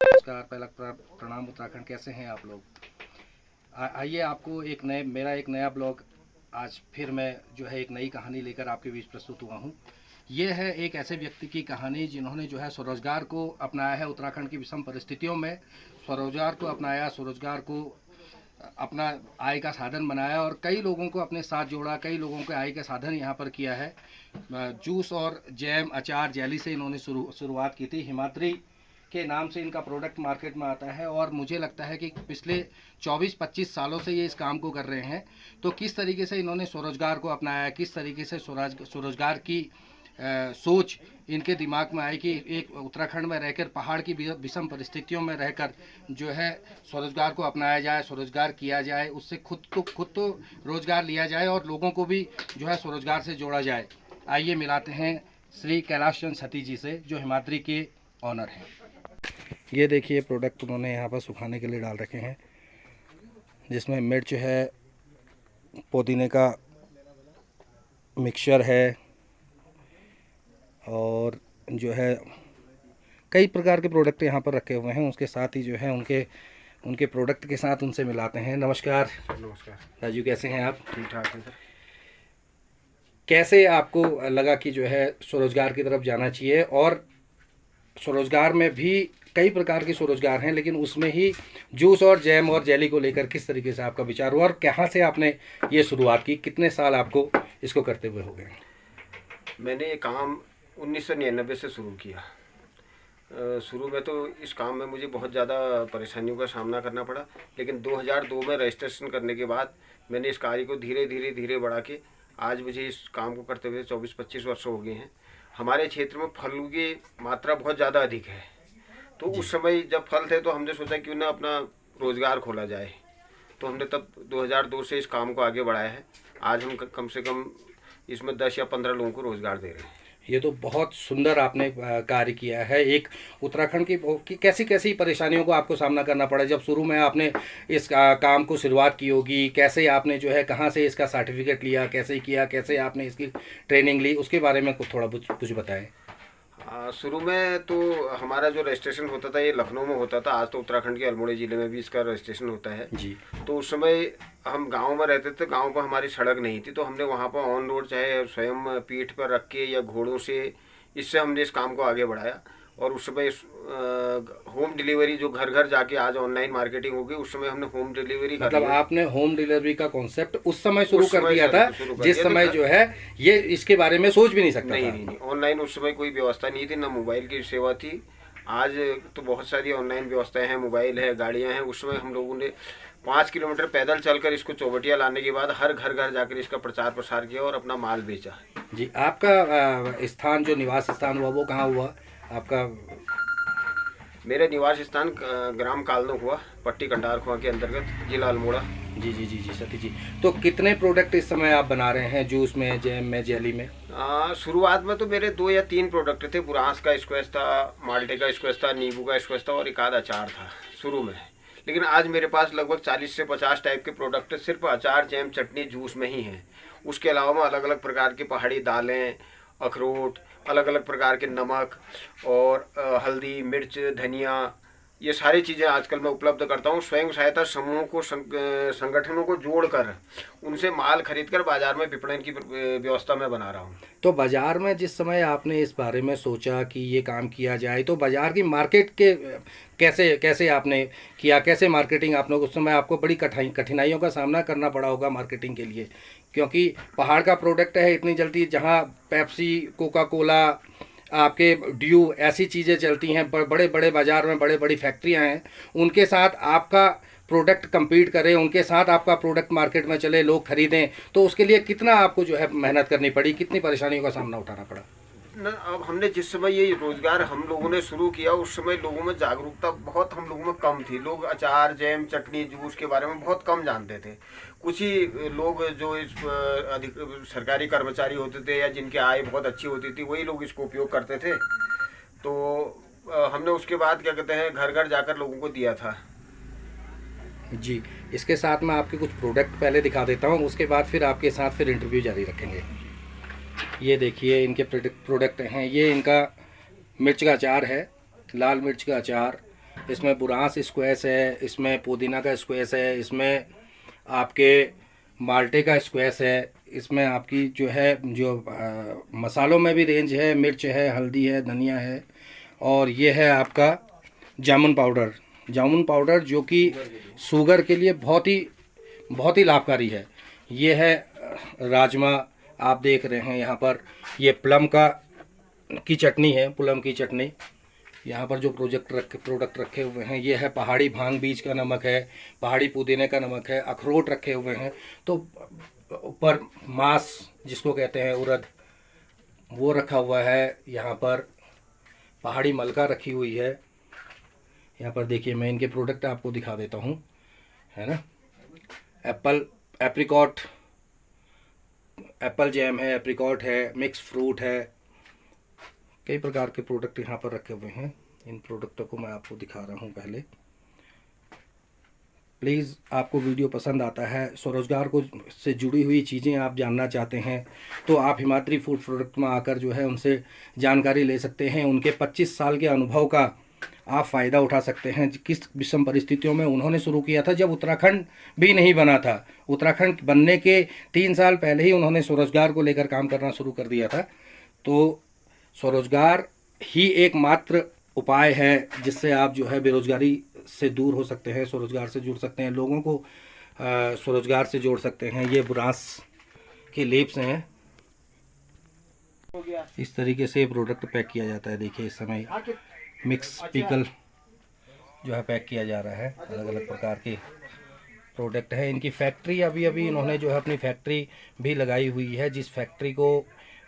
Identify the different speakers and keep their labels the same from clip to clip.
Speaker 1: नमस्कार, पहला प्रणाम उत्तराखंड। कैसे हैं आप लोग? आइए आपको मेरा एक नया ब्लॉग आज फिर मैं जो है एक नई कहानी लेकर आपके बीच प्रस्तुत हुआ हूँ। ये है एक ऐसे व्यक्ति की कहानी जिन्होंने जो है स्वरोजगार को अपनाया है। उत्तराखंड की विषम परिस्थितियों में स्वरोजगार को अपनाया, स्वरोजगार को अपना आय का साधन बनाया और कई लोगों को अपने साथ जोड़ा, कई लोगों के आय का साधन यहाँ पर किया है। जूस और जैम, अचार, जेली से इन्होंने शुरुआत की थी। हिमाद्री के नाम से इनका प्रोडक्ट मार्केट में आता है और मुझे लगता है कि पिछले 24-25 सालों से ये इस काम को कर रहे हैं। तो किस तरीके से इन्होंने स्वरोजगार को अपनाया, किस तरीके से स्वरोजगार की सोच इनके दिमाग में आई कि एक उत्तराखंड में रहकर, पहाड़ की विषम परिस्थितियों में रहकर जो है स्वरोजगार को अपनाया जाए, स्वरोजगार किया जाए, उससे खुद तो रोजगार लिया जाए और लोगों को भी जो है स्वरोजगार से जोड़ा जाए। आइए मिलाते हैं श्री कैलाश चंद सती जी से, जो हिमाद्री के ऑनर हैं। ये देखिए प्रोडक्ट उन्होंने यहाँ पर सुखाने के लिए डाल रखे हैं, जिसमें मिर्च है, पुदीने का मिक्सचर है और जो है कई प्रकार के प्रोडक्ट यहाँ पर रखे हुए हैं। उसके साथ ही जो है उनके प्रोडक्ट के साथ उनसे मिलाते हैं। नमस्कार।
Speaker 2: नमस्कार
Speaker 1: राजू, कैसे हैं आप?
Speaker 2: ठीक ठाक है सर।
Speaker 1: कैसे आपको लगा कि जो है स्वरोजगार की तरफ जाना चाहिए? और स्वरोजगार में भी कई प्रकार के स्वरोजगार हैं, लेकिन उसमें ही जूस और जैम और जेली को लेकर किस तरीके से आपका विचार हुआ और कहाँ से आपने ये शुरुआत की? कितने साल आपको इसको करते हुए हो गए?
Speaker 2: मैंने ये काम 1999 से शुरू किया। शुरू में तो इस काम में मुझे बहुत ज़्यादा परेशानियों का सामना करना पड़ा, लेकिन 2002 में रजिस्ट्रेशन करने के बाद मैंने इस कार्य को धीरे धीरे बढ़ा के आज मुझे इस काम को करते हुए 24-25 वर्ष हो गए हैं। हमारे क्षेत्र में फलों की मात्रा बहुत ज़्यादा अधिक है, तो उस समय जब फल थे तो हमने सोचा क्यों ना अपना रोज़गार खोला जाए। तो हमने तब 2002 से इस काम को आगे बढ़ाया है। आज हम कम से कम इसमें 10 या 15 लोगों को रोज़गार दे रहे हैं।
Speaker 1: ये तो बहुत सुंदर आपने कार्य किया है। एक उत्तराखंड की कैसी कैसी परेशानियों को आपको सामना करना पड़ा जब शुरू में आपने इस काम को शुरुआत की होगी? कैसे आपने जो है, कहाँ से इसका सर्टिफिकेट लिया, कैसे किया, कैसे आपने इसकी ट्रेनिंग ली, उसके बारे में थोड़ा कुछ बताएं।
Speaker 2: शुरू में तो हमारा जो रजिस्ट्रेशन होता था ये लखनऊ में होता था। आज तो उत्तराखंड के अल्मोड़ा ज़िले में भी इसका रजिस्ट्रेशन होता है
Speaker 1: जी।
Speaker 2: तो उस समय हम गांव में रहते थे, गांव पर हमारी सड़क नहीं थी, तो हमने वहां पर ऑन रोड चाहे स्वयं पीठ पर रख के या घोड़ों से, इससे हमने इस काम को आगे बढ़ाया। और उस समय होम डिलीवरी जो घर घर जाके आज ऑनलाइन मार्केटिंग होगी, उस समय हमने होम डिलीवरी
Speaker 1: मतलब आपने होम डिलीवरी का कॉन्सेप्ट उस समय शुरू कर दिया था, जिस समय जो है ये इसके बारे में सोच भी नहीं सकता था।
Speaker 2: नहीं, ऑनलाइन उस समय कोई व्यवस्था नहीं थी, ना मोबाइल की सेवा थी। आज तो बहुत सारी ऑनलाइन व्यवस्थाएं हैं, मोबाइल है, गाड़ियां हैं। उस समय हम लोगों ने 5 किलोमीटर पैदल चलकर इसको चौबटिया लाने के बाद हर घर जाकर इसका प्रचार प्रसार किया और अपना माल बेचा।
Speaker 1: जी। आपका स्थान, जो निवास स्थान हुआ, वो कहाँ हुआ आपका?
Speaker 2: मेरा निवास स्थान ग्राम कालनो हुआ, पट्टी कंडारखुआ के अंतर्गत, जिला अल्मोड़ा।
Speaker 1: जी सती जी। तो कितने प्रोडक्ट इस समय आप बना रहे हैं, जूस में, जैम में, जेली में?
Speaker 2: शुरुआत में तो मेरे 2 या 3 प्रोडक्ट थे। बुरांस का स्क्वैश था, माल्टे का स्क्वैश था, नींबू का स्क्वैश था और एक आध अचार था शुरू में। लेकिन आज मेरे पास लगभग 40 से 50 टाइप के प्रोडक्ट सिर्फ अचार, जैम, चटनी, जूस में ही हैं। उसके अलावा मैं अलग अलग प्रकार की पहाड़ी दालें, अखरोट, अलग अलग प्रकार के नमक और हल्दी, मिर्च, धनिया, ये सारी चीज़ें आजकल मैं उपलब्ध करता हूँ। स्वयं सहायता समूहों को, संगठनों को जोड़कर उनसे माल खरीदकर बाजार में विपणन की व्यवस्था मैं बना रहा हूँ।
Speaker 1: तो बाज़ार में जिस समय आपने इस बारे में सोचा कि ये काम किया जाए, तो बाज़ार की मार्केट के कैसे आपने किया, कैसे मार्केटिंग आपने? उस समय आपको बड़ी कठिनाइयों का सामना करना पड़ा होगा मार्केटिंग के लिए, क्योंकि पहाड़ का प्रोडक्ट है। इतनी जल्दी जहाँ पेप्सी, कोका कोला, आपके ड्यू, ऐसी चीज़ें चलती हैं, बड़े बड़े बाज़ार में बड़े बड़ी फैक्ट्रियां हैं, उनके साथ आपका प्रोडक्ट compete करे, उनके साथ आपका प्रोडक्ट मार्केट में चले, लोग खरीदें, तो उसके लिए कितना आपको जो है मेहनत करनी पड़ी, कितनी परेशानियों का सामना उठाना पड़ा?
Speaker 2: न, अब हमने जिस समय ये रोजगार हम लोगों ने शुरू किया, उस समय लोगों में जागरूकता बहुत हम लोगों में कम थी। लोग अचार, जैम, चटनी, जूस के बारे में बहुत कम जानते थे। कुछ ही लोग जो इस अधिक सरकारी कर्मचारी होते थे या जिनकी आय बहुत अच्छी होती थी, वही लोग इसको उपयोग करते थे। तो हमने उसके बाद क्या कहते हैं, घर घर जाकर लोगों को दिया था।
Speaker 1: जी। इसके साथ मैं आपके कुछ प्रोडक्ट पहले दिखा देता हूँ, उसके बाद फिर आपके साथ फिर इंटरव्यू जारी रखेंगे। ये देखिए इनके प्रोडक्ट हैं। ये इनका मिर्च का अचार है, लाल मिर्च का अचार, इसमें बुरांस स्क्वैश है, इसमें पुदीना का स्क्वैश है, इसमें आपके माल्टे का स्क्वैश है, इसमें आपकी जो है मसालों में भी रेंज है, मिर्च है, हल्दी है, धनिया है, और ये है आपका जामुन पाउडर जो कि शुगर के लिए बहुत ही लाभकारी है। ये है राजमा, आप देख रहे हैं यहाँ पर, ये प्लम की चटनी है, प्लम की चटनी। यहाँ पर जो प्रोडक्ट रखे हुए हैं, ये है पहाड़ी भांग बीज का नमक है, पहाड़ी पुदीने का नमक है, अखरोट रखे हुए हैं। तो ऊपर मांस जिसको कहते हैं उड़द, वो रखा हुआ है। यहाँ पर पहाड़ी मलका रखी हुई है। यहाँ पर देखिए, मैं इनके प्रोडक्ट आपको दिखा देता हूँ, है ना। एप्पल जैम है, एप्रिकॉट है, मिक्स फ्रूट है, कई प्रकार के प्रोडक्ट यहाँ पर रखे हुए हैं। इन प्रोडक्टों को मैं आपको दिखा रहा हूँ। पहले प्लीज़, आपको वीडियो पसंद आता है, स्वरोजगार को से जुड़ी हुई चीज़ें आप जानना चाहते हैं, तो आप हिमाद्री फूड प्रोडक्ट में आकर जो है उनसे जानकारी ले सकते हैं। उनके 25 साल के अनुभव का आप फ़ायदा उठा सकते हैं। किस विषम परिस्थितियों में उन्होंने शुरू किया था, जब उत्तराखंड भी नहीं बना था। उत्तराखंड बनने के 3 साल पहले ही उन्होंने स्वरोजगार को लेकर काम करना शुरू कर दिया था। तो स्वरोजगार ही एकमात्र उपाय है जिससे आप जो है बेरोजगारी से दूर हो सकते हैं, स्वरोजगार से जुड़ सकते हैं, लोगों को स्वरोजगार से जोड़ सकते हैं। ये बुरांस के लेप्स हैं। इस तरीके से प्रोडक्ट पैक किया जाता है। देखिए, इस समय मिक्स पिकल जो है पैक किया जा रहा है। अलग अलग प्रकार के प्रोडक्ट हैं। इनकी फैक्ट्री अभी इन्होंने जो है अपनी फैक्ट्री भी लगाई हुई है, जिस फैक्ट्री को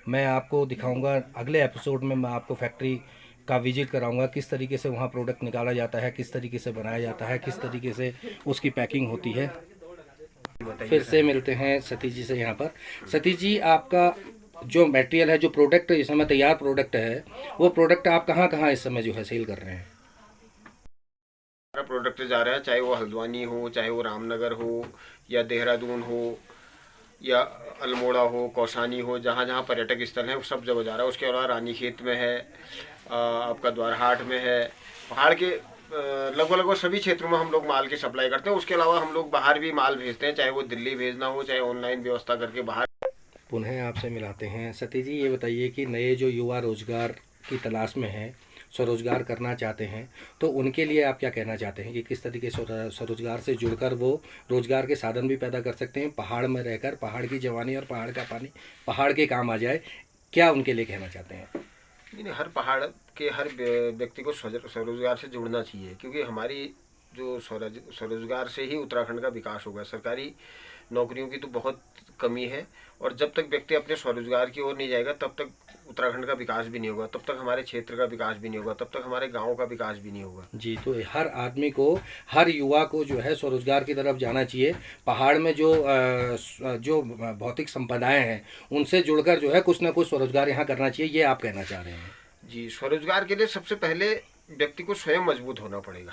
Speaker 1: मैं आपको दिखाऊंगा अगले एपिसोड में। मैं आपको फैक्ट्री का विजिट कराऊंगा, किस तरीके से वहाँ प्रोडक्ट निकाला जाता है, किस तरीके से बनाया जाता है, किस तरीके से उसकी पैकिंग होती है। फिर से मिलते हैं सतीश जी से यहाँ पर। सतीश जी, आपका जो मटेरियल है, जो प्रोडक्ट इस समय तैयार प्रोडक्ट है, वो प्रोडक्ट आप कहाँ कहाँ इस समय जो है सेल कर रहे हैं?
Speaker 2: हमारा प्रोडक्ट जा रहा है, चाहे वो हल्द्वानी हो, चाहे वो रामनगर हो, या देहरादून हो, या अल्मोड़ा हो, कौसानी हो, जहाँ जहाँ पर्यटक स्थल हैं वो सब जगह जा रहा है। उसके अलावा रानीखेत में है, आपका द्वारहाट में है। पहाड़ के लगभग सभी क्षेत्रों में हम लोग माल की सप्लाई करते हैं। उसके अलावा हम लोग बाहर भी माल भेजते हैं, चाहे वो दिल्ली भेजना हो, चाहे ऑनलाइन व्यवस्था करके बाहर।
Speaker 1: पुनः आपसे मिलाते हैं। सतीश जी, ये बताइए कि नए जो युवा रोजगार की तलाश में हैं, स्वरोजगार करना चाहते हैं, तो उनके लिए आप क्या कहना चाहते हैं कि किस तरीके से स्वरोजगार से जुड़कर वो रोजगार के साधन भी पैदा कर सकते हैं, पहाड़ में रहकर पहाड़ की जवानी और पहाड़ का पानी पहाड़ के काम आ जाए, क्या उनके लिए कहना चाहते हैं?
Speaker 2: नहीं, हर पहाड़ के हर व्यक्ति को स्वरोजगार से जुड़ना चाहिए, क्योंकि हमारी जो स्वरोजगार से ही उत्तराखंड का विकास होगा। सरकारी नौकरियों की तो बहुत कमी है, और जब तक व्यक्ति अपने स्वरोजगार की ओर नहीं जाएगा तब तक उत्तराखंड का विकास भी नहीं होगा, तब तक हमारे क्षेत्र का विकास भी नहीं होगा, तब तक हमारे गाँव का विकास भी नहीं होगा।
Speaker 1: जी, तो हर आदमी को, हर युवा को जो है स्वरोजगार की तरफ जाना चाहिए। पहाड़ में जो भौतिक संपदाएं हैं उनसे जुड़कर जो है कुछ ना कुछ स्वरोजगार यहाँ करना चाहिए, ये आप कहना चाह रहे हैं?
Speaker 2: जी, स्वरोजगार के लिए सबसे पहले व्यक्ति को स्वयं मजबूत होना पड़ेगा।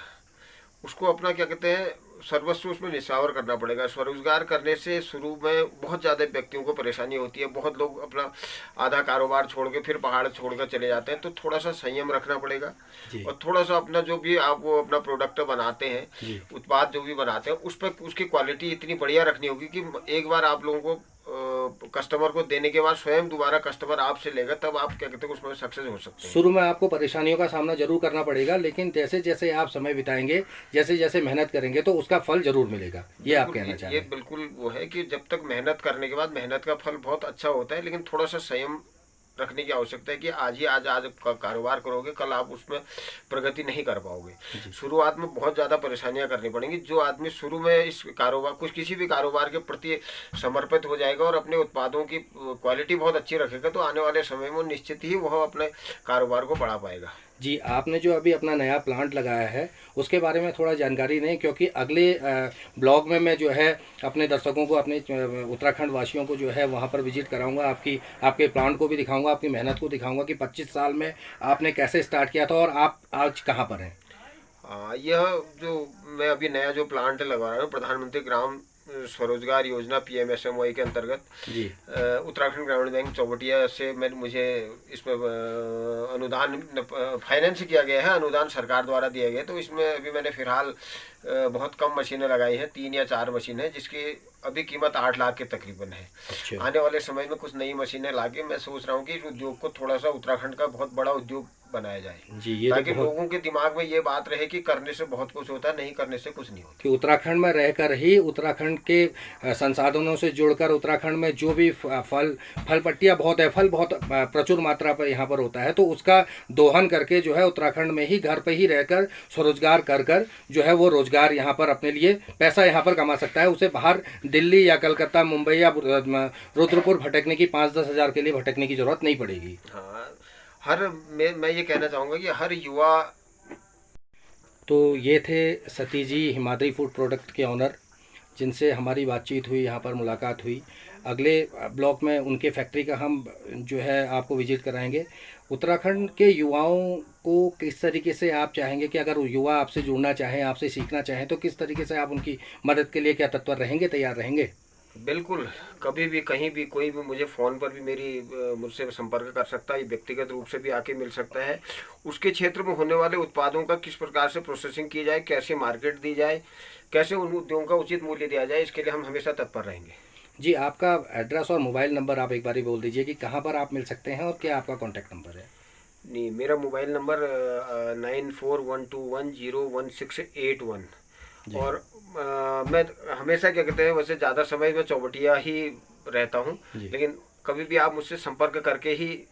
Speaker 2: उसको अपना क्या कहते हैं, सर्वस्व उसमें निछावर करना पड़ेगा। स्वरोजगार करने से शुरू में बहुत ज़्यादा व्यक्तियों को परेशानी होती है। बहुत लोग अपना आधा कारोबार छोड़ के फिर पहाड़ छोड़कर चले जाते हैं। तो थोड़ा सा संयम रखना पड़ेगा, और थोड़ा सा अपना जो भी आप वो अपना प्रोडक्ट बनाते हैं, उत्पाद जो भी बनाते हैं, उस पर उसकी क्वालिटी इतनी बढ़िया रखनी होगी कि एक बार आप लोगों को कस्टमर को देने के बाद स्वयं दोबारा कस्टमर आपसे लेगा, तब आप क्या कहते हैं उसमें सक्सेस हो सकते हैं।
Speaker 1: शुरू में आपको परेशानियों का सामना जरूर करना पड़ेगा, लेकिन जैसे जैसे आप समय बिताएंगे, जैसे जैसे मेहनत करेंगे, तो उसका फल जरूर मिलेगा, ये आप कहना चाह रहे हैं?
Speaker 2: ये बिल्कुल वो है कि जब तक मेहनत करने के बाद मेहनत का फल बहुत अच्छा होता है, लेकिन थोड़ा सा संयम रखने की आवश्यकता है कि आज कारोबार करोगे, कल आप उसमें प्रगति नहीं कर पाओगे। शुरुआत में बहुत ज़्यादा परेशानियां करनी पड़ेंगी। जो आदमी शुरू में इस कारोबार किसी भी कारोबार के प्रति समर्पित हो जाएगा और अपने उत्पादों की क्वालिटी बहुत अच्छी रखेगा, तो आने वाले समय में निश्चित ही वह अपने कारोबार को बढ़ा पाएगा।
Speaker 1: जी, आपने जो अभी अपना नया प्लांट लगाया है उसके बारे में थोड़ा जानकारी दें, क्योंकि अगले ब्लॉग में मैं जो है अपने दर्शकों को, अपने उत्तराखंड वासियों को जो है वहाँ पर विजिट कराऊंगा, आपके प्लांट को भी दिखाऊंगा, आपकी मेहनत को दिखाऊंगा कि 25 साल में आपने कैसे स्टार्ट किया था और आप आज कहाँ पर हैं।
Speaker 2: यह जो मैं अभी नया जो प्लांट लगा रहा हूँ, प्रधानमंत्री ग्राम स्वरोजगार योजना PMSMY के अंतर्गत
Speaker 1: जी
Speaker 2: उत्तराखंड ग्रामीण बैंक चौबटिया से मुझे इसमें अनुदान फाइनेंस किया गया है, अनुदान सरकार द्वारा दिया गया है। तो इसमें अभी मैंने फिलहाल बहुत कम मशीनें लगाई हैं, 3 या 4 मशीनें, जिसकी अभी कीमत 8 लाख के तकरीबन है।
Speaker 1: अच्छा
Speaker 2: आने वाले समय में कुछ नई मशीनें लाके मैं सोच रहा हूँ कि इस उद्योग को थोड़ा सा उत्तराखंड का बहुत बड़ा उद्योग बनाया जाए,
Speaker 1: जी, ये
Speaker 2: ताकि
Speaker 1: तो बहुत
Speaker 2: लोगों के दिमाग में ये बात रहे कि करने से बहुत कुछ होता है, नहीं करने से कुछ नहीं होता।
Speaker 1: कि उत्तराखंड में रहकर ही उत्तराखंड के संसाधनों से जुड़कर उत्तराखंड में जो भी फल पट्टियाँ बहुत है, फल बहुत प्रचुर मात्रा पर यहाँ पर होता है, तो उसका दोहन करके जो है उत्तराखंड में ही घर पे ही रहकर स्वरोजगार कर कर जो है वो रोजगार यहाँ पर अपने लिए पैसा यहाँ पर कमा सकता है। उसे बाहर दिल्ली या कलकत्ता, मुंबई या रुद्रपुर भटकने की 5-10 हज़ार के लिए भटकने की जरूरत नहीं पड़ेगी।
Speaker 2: हाँ, मैं ये कहना चाहूँगा कि हर युवा।
Speaker 1: तो ये थे सतीश जी, हिमाद्री फूड प्रोडक्ट के ऑनर, जिनसे हमारी बातचीत हुई, यहाँ पर मुलाकात हुई। अगले ब्लॉग में उनके फैक्ट्री का हम जो है आपको विजिट कराएंगे। उत्तराखंड के युवाओं को किस तरीके से आप चाहेंगे कि अगर युवा आपसे जुड़ना चाहें, आपसे सीखना चाहें, तो किस तरीके से आप उनकी मदद के लिए क्या तत्पर रहेंगे, तैयार रहेंगे?
Speaker 2: बिल्कुल, कभी भी कहीं भी कोई भी मुझे फ़ोन पर भी मुझसे संपर्क कर सकता है, व्यक्तिगत रूप से भी आके मिल सकता है। उसके क्षेत्र में होने वाले उत्पादों का किस प्रकार से प्रोसेसिंग की जाए, कैसे मार्केट दी जाए, कैसे उन उद्योगों का उचित मूल्य दिया जाए, इसके लिए हम हमेशा तत्पर रहेंगे।
Speaker 1: जी, आपका एड्रेस और मोबाइल नंबर आप एक बार बोल दीजिए कि कहाँ पर आप मिल सकते हैं और क्या आपका कॉन्टैक्ट नंबर है?
Speaker 2: नहीं, मेरा मोबाइल नंबर 9412101681 और मैं हमेशा क्या कहते हैं, वैसे ज़्यादा समय में चौबटिया ही रहता हूँ, लेकिन कभी भी आप मुझसे संपर्क करके ही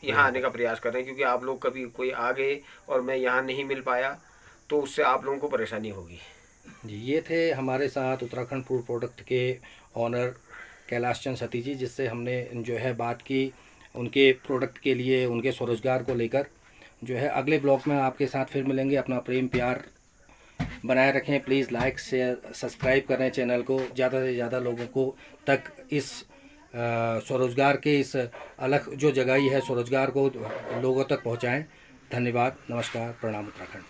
Speaker 2: यहाँ आने का प्रयास करें, क्योंकि आप लोग कभी कोई आ गए और मैं यहाँ नहीं मिल पाया तो उससे आप लोगों को परेशानी होगी।
Speaker 1: जी, ये थे हमारे साथ उत्तराखंड फूड प्रोडक्ट के ऑनर कैलाश चंद सतीश जी, जिससे हमने जो है बात की उनके प्रोडक्ट के लिए, उनके स्वरोजगार को लेकर। जो है अगले ब्लॉग में आपके साथ फिर मिलेंगे। अपना प्रेम प्यार बनाए रखें, प्लीज़ लाइक शेयर सब्सक्राइब करें चैनल को, ज़्यादा से ज़्यादा लोगों को तक इस स्वरोजगार के इस अलग जो जगह है स्वरोजगार को लोगों तक पहुंचाएं। धन्यवाद, नमस्कार, प्रणाम उत्तराखंड।